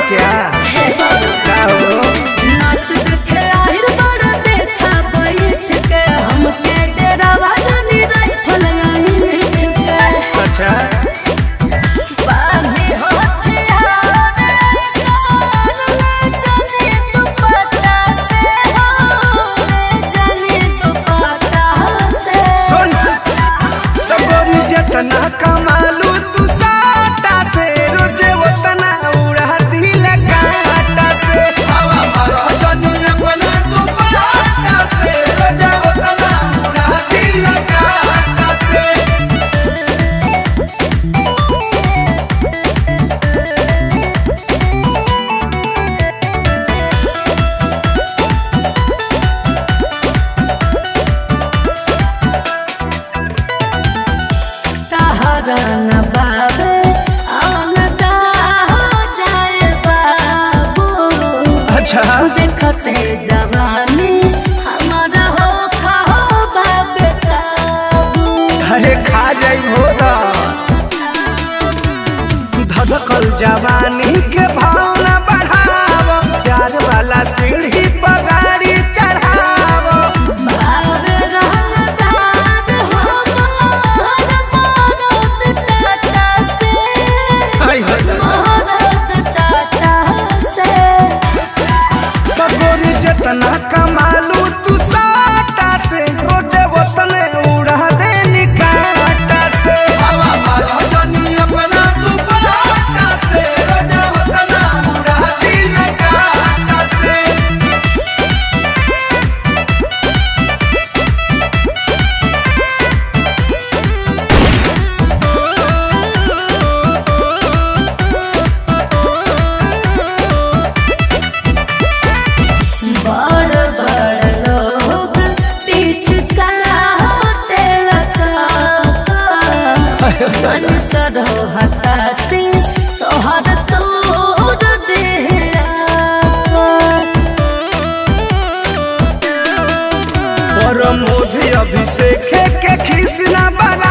क्या क्या हो नाच देखे आहिर बड़ा देखा बैठ के हमके डेरा वाजनी राइफल आहिर के अच्छा बांधी हथियार ऐसान ले जाने तू पता से हो ले जाने तू पता से सुन तो गोरी जतना कमालू तू साटा से रोजे उतना उड़ा दिल काटा से हवा मारो जनी अपना तू पाटा से रोजे उतना उड़ा दिल काटा से सहारा न बाबे आनदा हो जाए बाबू अच्छा देखते जवानी हमारा हो खाओ बाबे काबू अरे खा जाई होदा धधकल जवानी के भावना बढ़ाव प्यार वाला सीढ़ी पर गाड़ी चढ़ाव बाबे रंगदार हो मोहर मोहरत टाटा से हाय हाय मोहरत टाटा से बगोरी जतना कमालू तू साटा से रोजे वतने उड़ा दे निकाटा से हवा मारो जनी अपना तू पाटा से रोजे वतना उड़ा दे निकाटा से बड़ बड़ लोग पिचकारा होते लगा मन सद हो हतासी तोहर तोड़ देहरा पर मोधी अभिषेक के खिसना बना